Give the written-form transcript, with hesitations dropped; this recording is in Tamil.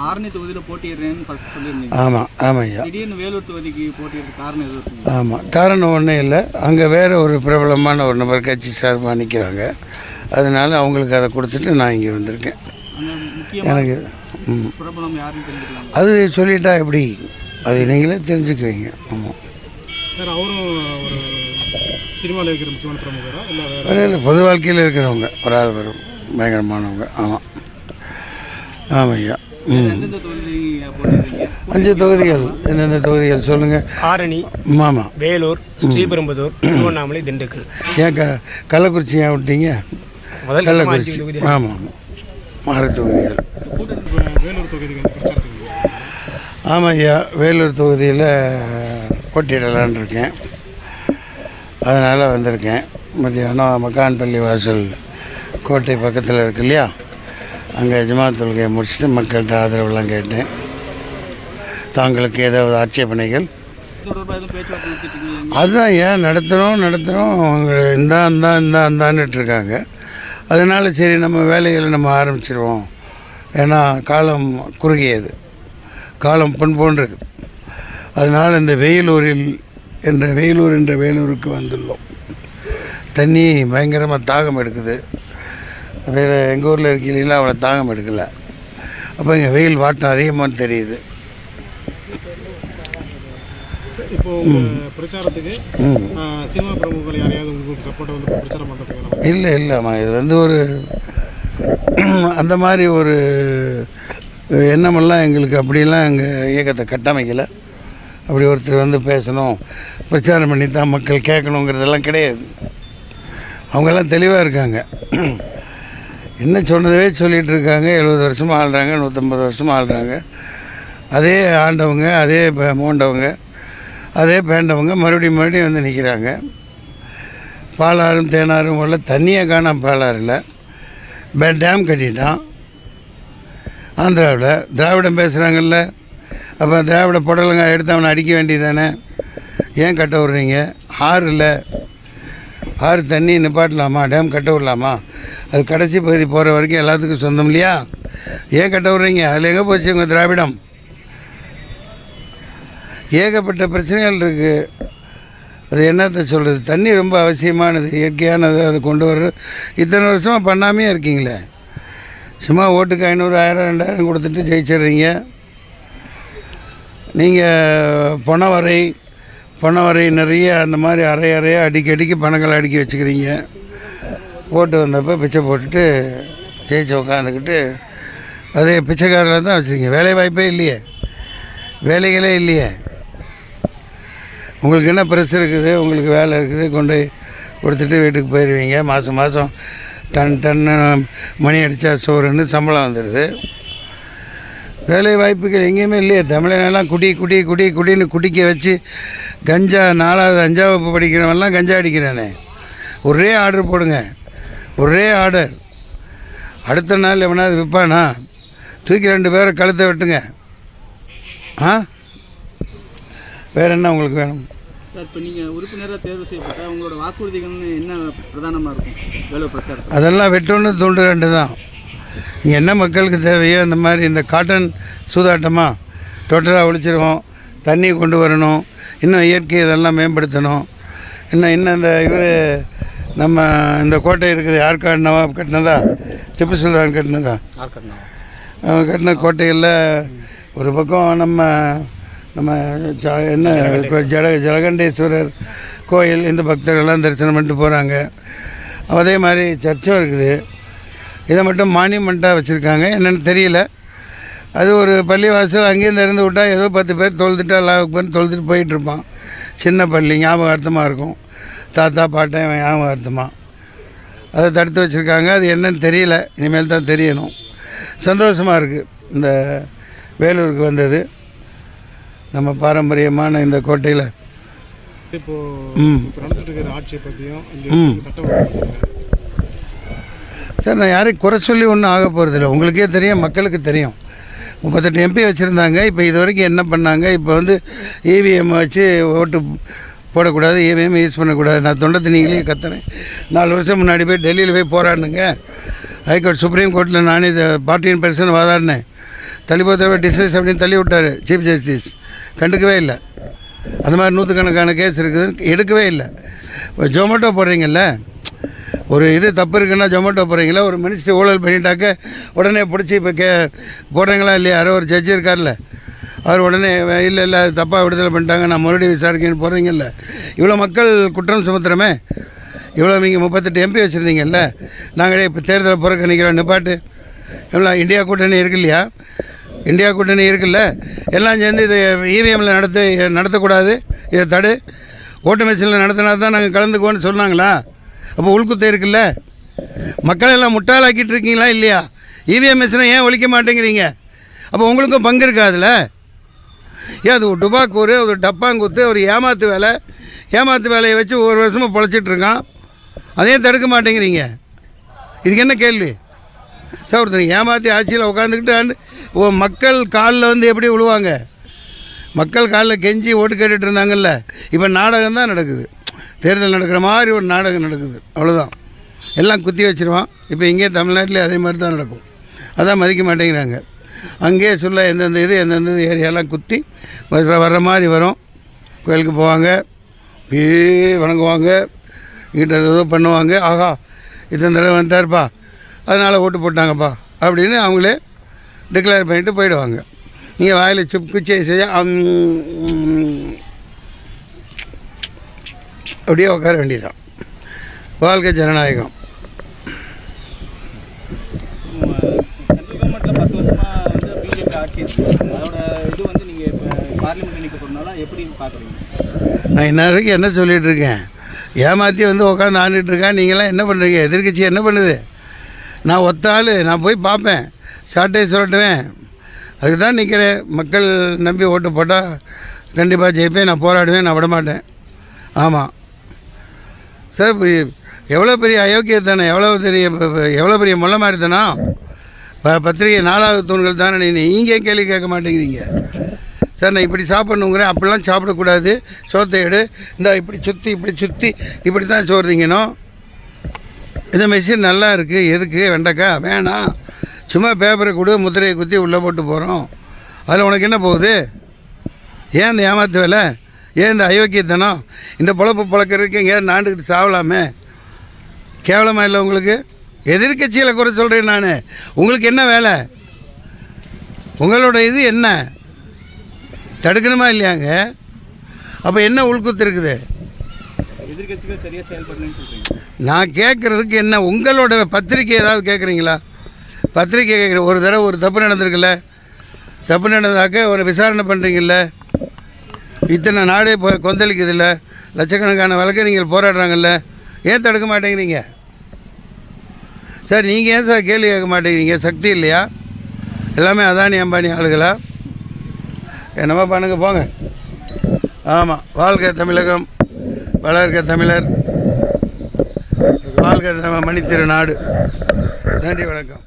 ஆரணி தொகுதியில் போட்டிடுறேன்னு ஃபர்ஸ்ட் சொல்லியிருந்தீங்க. ஆமாம் ஐயா. திடீர்னு வேலூர் தொகுதிக்கு போட்டியிடுற காரணம் எதுவும்? ஆமாம், காரணம் ஒன்றும் இல்லை. அங்கே வேறு ஒரு பிரபலமான ஒரு நபர் கட்சி சார்பாக நிற்கிறாங்க. அதனால் அவங்களுக்கு அதை கொடுத்துட்டு நான் இங்கே வந்திருக்கேன். எனக்கு பிரபலம் யாருன்னு தெரிஞ்சுக்கலாம். அது சொல்லிட்டா எப்படி, அது நீங்களே தெரிஞ்சுக்குவீங்க. ஆமாம் சார், அவரும் ஒரு சினிமாவில் இருக்கிற முக்கியமான பிரமுகரா இல்லை இல்லை பொது வாழ்க்கையில் இருக்கிறவங்க ஒரு ஆள் வரும், பயங்கரமானவங்க. ஆமாம் ஐயா. 5 தொகுதிகள். எந்தெந்த தொகுதிகள் சொல்லுங்கள்? ஆரணி, ஆமாம், வேலூர், ஸ்ரீபெரும்புதூர், திருவண்ணாமலை, திண்டுக்கல். ஏன் கள்ளக்குறிச்சி ஏன் விட்டீங்க? கள்ளக்குறிச்சி. ஆமாம், 6 தொகுதிகள். வேலூர் தொகுதிகள் ஆமாம் ஐயா, வேலூர் தொகுதியில் போட்டியிடலான் இருக்கேன். அதனால் வந்திருக்கேன். மத்தியானம் மக்கான்பள்ளி வாசல் கோட்டை பக்கத்தில் இருக்கு இல்லையா, அங்கே ஜமாத் தொழுகையை முடிச்சுட்டு மக்கள்கிட்ட ஆதரவுலாம் கேட்டேன். தாங்களுக்கு ஏதாவது ஆட்சேபனைகள்? அதுதான் ஏன் நடத்துகிறோம் அவங்க இந்தான்னுட்டு அதனால் சரி நம்ம வேலைகளை நம்ம ஆரம்பிச்சிருவோம். ஏன்னா காலம் குறுகியது, காலம் பொன் போன்றது. அதனால் இந்த வேலூர் என்ற வேலூருக்கு வந்துள்ளோம். தண்ணி பயங்கரமாக தாகம் எடுக்குது. வேறு எங்கள் ஊரில் இருக்கையிலாம் அவ்வளோ தாகம் எடுக்கலை. அப்போ இங்கே வெயில் வாட்டம் அதிகமாக தெரியுது. இப்போது பிரச்சாரத்துக்கு சினிமா பிரமுகர்கள் யாரையாவது உங்களுக்கு சப்போர்ட்டை வந்து பிரச்சாரம் பண்ணுறதுக்கு? இல்லைம்மா, இது ஒரு அந்த மாதிரி ஒரு எண்ணமெல்லாம் எங்களுக்கு அப்படிலாம் எங்கள் இயக்கத்தை கட்டமைக்கலை. அப்படி ஒருத்தர் வந்து பேசணும், பிரச்சாரம் பண்ணி தான் மக்கள் கேட்கணுங்கிறதெல்லாம் கிடையாது. அவங்கெல்லாம் தெளிவாக இருக்காங்க. என்ன சொன்னதே சொல்லிகிட்டு இருக்காங்க. 70 வருஷமாக ஆள்றாங்க, 150 வருஷமாக ஆள்றாங்க. அதே ஆண்டவங்க, அதே மோண்டவங்க, அதே பேண்டவங்க மறுபடியும் வந்து நிற்கிறாங்க. பாலாறும் தேனாரும் உள்ள தண்ணியை காணாம பாலாறில் டேம் கட்டிட்டான். ஆந்திராவில் திராவிடம் பேசுகிறாங்கல்ல, அப்போ திராவிட புடலங்க எடுத்து அவனை அடிக்க வேண்டியது தானே. ஏன் கட்ட விட்றீங்க? ஆறு தண்ணி நிப்பாட்டலாமா? டேம் கட்ட விடலாமா? அது கடைசி பகுதி போகிற வரைக்கும் எல்லாத்துக்கும் சொந்தம் இல்லையா? ஏன் கட்ட விட்றீங்க? அதில் எங்கே போச்சு உங்கள் திராவிடம்? ஏகப்பட்ட பிரச்சனைகள் இருக்குது. அது என்னத்தை சொல்கிறது? தண்ணி ரொம்ப அவசியமானது, இயற்கையானது. அதை கொண்டு வர இத்தனை வருஷமாக பண்ணாமே இருக்கீங்களே. சும்மா ஓட்டுக்கு 500, 1000, 2000 கொடுத்துட்டு ஜெயிச்சிட்றீங்க. நீங்கள் பணவரை நிறைய அந்த மாதிரி அறையாக அடிக்கடிக்கு பணங்களை அடுக்கி வச்சுக்கிறீங்க. ஓட்டு வந்தப்போ பிச்சை போட்டுட்டு ஜெயிச்சு உட்காந்துக்கிட்டு அதே பிச்சைக்காரில் தான் வச்சுருக்கீங்க. வேலை வாய்ப்பே இல்லையே, வேலைகளே இல்லையே. உங்களுக்கு என்ன ப்ரெஸ் இருக்குது, உங்களுக்கு வேலை இருக்குது, கொண்டு கொடுத்துட்டு வீட்டுக்கு போயிடுவீங்க. மாதம் டன்னு மணி அடித்தா சோறுன்னு சம்பளம் வந்துடுது. வேலை வாய்ப்புகள் எங்கேயுமே இல்லையே. தமிழனெல்லாம் குடின்னு குடிக்க வச்சு கஞ்சா 4வது 5ஆம் வகுப்பு படிக்கிறவன்லாம் கஞ்சா அடிக்கிறானே. ஒரே ஆர்டர் போடுங்க, ஒரே ஆர்டர். அடுத்த நாள் எவனாவது விற்பானா? தூக்கி 2 பேரை கழுத்தை வெட்டுங்க. வேறு என்ன உங்களுக்கு வேணும்? சார், இப்போ நீங்கள் உறுப்பினராக தேர்வு செய்யப்பட்ட உங்களோட வாக்குறுதிகள்னு என்ன பிரதானமாக இருக்கும் வேலூர் பிரச்சாரம்? அதெல்லாம் வெட்டொன்று துண்டு 2 தான். இங்கே என்ன மக்களுக்கு தேவையோ இந்த மாதிரி இந்த காட்டன் சூதாட்டமாக டோட்டலாக ஒழிச்சிருவோம். தண்ணி கொண்டு வரணும், இன்னும் இயற்கை இதெல்லாம் மேம்படுத்தணும். இன்னும் இந்த நம்ம இந்த கோட்டை இருக்குது, ஆற்காடு நவாப் கட்டினதா, திப்பு சுல்தான் கட்டினதா? அவங்க கட்டின கோட்டைகளில் ஒரு பக்கம் நம்ம என்ன ஜலகண்டேஸ்வரர் கோயில், இந்த பக்தர்கள்லாம் தரிசனம் பண்ணிட்டு போகிறாங்க. அதே மாதிரி சர்ச்சும் இருக்குது. இதை மட்டும் மானியமெண்ட்டாக வச்சுருக்காங்க. என்னென்னு தெரியல. அது ஒரு பள்ளிவாசல், அங்கேருந்து இருந்து விட்டால் ஏதோ 10 பேர் தொழுதுட்டு எல்லாருக்கும் தொழுதுட்டு போயிட்டுருப்பான். சின்ன பள்ளி, ஞாபகார்த்தமாக இருக்கும். தாத்தா பாட்டன் ஞாபகார்த்தமாக அதை தடுத்து வச்சுருக்காங்க. அது என்னன்னு தெரியல, இனிமேல் தான் தெரியணும். சந்தோஷமாக இருக்குது இந்த வேலூருக்கு வந்தது. நம்ம பாரம்பரியமான இந்த கோட்டையில் சார், நான் யாரையும் குறை சொல்லி ஒன்றும் ஆக போகிறதில்ல. உங்களுக்கே தெரியும், மக்களுக்கு தெரியும். 38 MP வச்சுருந்தாங்க. இப்போ இது வரைக்கும் என்ன பண்ணாங்க? இப்போ இவிஎம் வச்சு ஓட்டு போடக்கூடாது, இவிஎம் யூஸ் பண்ணக்கூடாது. நான் தொண்டை தண்ணிகளே கத்துறேன். 4 வருஷம் முன்னாடி போய் டெல்லியில் போய் போராடினுங்க. ஹைகோர்ட், சுப்ரீம் கோர்ட்டில் நானே 14% வாதாடினேன். தள்ளிப்போத்தவரை டிஸ்மிஸ் அப்படின்னு தள்ளி விட்டார் சீஃப் ஜஸ்டிஸ். கண்டுக்கவே இல்லை. அந்த மாதிரி நூற்றுக்கணக்கான கேஸ் இருக்குதுன்னு எடுக்கவே இல்லை. இப்போ ஜொமேட்டோ போடுறீங்கல்ல, ஒரு இது தப்பு இருக்குன்னா ஜொமேட்டோ போடுறீங்களா, ஒரு மினிஸ்டர் ஊழல் பண்ணிட்டாக்க உடனே பிடிச்சி இப்போ போடுறீங்களா இல்லையா? யாரோ ஒரு ஜட்ஜி இருக்கார்ல, அவர் உடனே இல்லை அது தப்பாக விடுதலை பண்ணிட்டாங்க, நான் மறுபடியும் விசாரிக்கன்னு போடுறீங்கல்ல. இவ்வளோ மக்கள் குற்றம் சுமத்துறமே, இவ்வளோ நீங்கள் 38 MP வச்சுருந்தீங்கல்ல, நாங்களே இப்போ தேர்தலை புறக்கணிக்கிறோம் நிப்பாட்டு. எவ்வளோ இந்தியா கூட்டணி இருக்கு இல்லையா? இந்தியா கூட்டணி இருக்குல்ல, எல்லாம் சேர்ந்து இதை இவிஎம்மில் நடத்தக்கூடாது, இதை தடு, ஓட்டு மிஷினில் நடத்தினா தான் நாங்கள் கலந்துக்குவோன்னு சொன்னாங்களா? அப்போ உள்குத்தை இருக்குல்ல, மக்கள் எல்லாம் முட்டாளாக்கிட்டு இருக்கீங்களா இல்லையா? இவிஎம் மிஷினை ஏன் ஒழிக்க மாட்டேங்கிறீங்க? அப்போ உங்களுக்கும் பங்கு இருக்கா அதில்? ஏன் அது ஒரு டுபாக்கூர், ஒரு டப்பாங்குத்து, ஒரு ஏமாத்து வேலையை வச்சு ஒரு வருஷமாக பொழைச்சிட்ருக்கான், அதையும் தடுக்க மாட்டேங்கிறீங்க. இதுக்கு என்ன கேள்வி சார்? ஒருத்தர் ஏமாற்றி ஆட்சியில் உட்காந்துக்கிட்டு மக்கள் காலில் வந்து எப்படி விழுவாங்க? மக்கள் காலில் கெஞ்சி ஓட்டு கேட்டுட்டு இருந்தாங்கல்ல, இப்போ நாடகம் தான் நடக்குது. தேர்தல் நடக்கிற மாதிரி ஒரு நாடகம் நடக்குது, அவ்வளோதான். எல்லாம் குத்தி வச்சுருவான். இப்போ இங்கே தமிழ்நாட்டிலே அதே மாதிரி தான் நடக்கும். அதான் மதிக்க மாட்டேங்கிறாங்க. அங்கேயே சொல்ல எந்தெந்த ஏரியாலாம் குத்தி வர்ற மாதிரி வரும். கோயிலுக்கு போவாங்க, வணங்குவாங்க, கிட்ட ஏதோ பண்ணுவாங்க. ஆஹா இத்தனை தடவை வந்துட்டார்ப்பா, அதனால் ஓட்டு போட்டாங்கப்பா அப்படின்னு அவங்களே டிக்ளேர் பண்ணிவிட்டு போயிடுவாங்க. நீங்கள் வாயில் குச்சியை செய்ய அப்படியே உட்கார வேண்டியதுதான். வாழ்க்கை ஜனநாயகம். சென்ட்ரல் கவர்மெண்ட்டில் 10 வருஷமாக வந்து பிஜேபி ஆட்சி இருக்குது. அதோட இது வந்து நீங்கள் இப்போ பார்லிமெண்ட் நிற்க போகிறதுனால எப்படின்னு பார்க்குறீங்க? நான் இன்ன வரைக்கும் என்ன சொல்லிகிட்டு இருக்கேன்? ஏமாற்றி வந்து உட்காந்து ஆண்டுட்டுருக்கேன். நீங்களாம் என்ன பண்ணுறீங்க? எதிர்கட்சி என்ன பண்ணுது? நான் ஒத்த ஆள், நான் போய் பார்ப்பேன், ஷார்ட்டேஜ் சொல்லட்டுவேன். அதுக்கு தான் நிற்கிறேன். மக்கள் நம்பி ஓட்டு போட்டால் கண்டிப்பாக ஜெயிப்பேன், நான் போராடுவேன், நான் விடமாட்டேன். ஆமாம் சார், எவ்வளோ பெரிய அயோக்கியத்தானே, எவ்வளோ பெரிய முள்ள மாதிரி தானே பத்திரிகை 4வது தூண்கள் தானே. நீங்கள் கேள்வி கேட்க மாட்டேங்கிறீங்க சார். நான் இப்படி சாப்பிட்ணுங்கிறேன், அப்படிலாம் சாப்பிடக்கூடாது, சோத்தை எடு, இந்த இப்படி சுற்றி இப்படி தான் சோறுதிங்கணும். இந்த மெஷின் நல்லா இருக்குது, எதுக்கு வெண்டைக்காய் வேணாம், சும்மா பேப்பரை கொடு, முத்திரையை குத்தி உள்ளே போட்டு போகிறோம். அதில் உனக்கு என்ன போகுது? ஏன் இந்த ஏமாத்து வேலை? ஏன் இந்த அயோக்கியத்தனம்? இந்த பொழப்பு பழக்கிறதுக்கு எங்கேயாவது நாண்டுக்கிட்டு சாவலாமே. கேவலமாக இல்லை உங்களுக்கு? எதிர்கட்சியில் குறை சொல்கிறேன் நான். உங்களுக்கு என்ன வேலை? உங்களோட இது என்ன? தடுக்கணுமா இல்லையாங்க? அப்போ என்ன உள்குத்து இருக்குது? எதிர்கட்சிகள் சரியாக செயல்படணும்னு சொல்கிறீங்க. நான் கேட்குறதுக்கு என்ன? உங்களோட பத்திரிக்கை ஏதாவது கேட்குறீங்களா? பத்திரிக்கை கேட்குற ஒரு தடவை ஒரு தப்பு நடந்திருக்குல்ல, தப்பு நடந்தாக்க ஒரு விசாரணை பண்ணுறீங்கல்ல, இத்தனை நாடே கொந்தளிக்குதில்ல, லட்சக்கணக்கான வழக்கறிஞர்கள் போராடுறாங்கல்ல, ஏன் தடுக்க மாட்டேங்கிறீங்க சார்? நீங்கள் ஏன் சார் கேள்வி கேட்க மாட்டேங்கிறீங்க? சக்தி இல்லையா? எல்லாமே அதானி அம்பானி ஆளுகளா? என்னமோ பண்ணுங்க போங்க. ஆமாம், வாழ்க தமிழகம், வளர்க தமிழர், வாழ்க மணித்திருநாடு. நன்றி, வணக்கம்.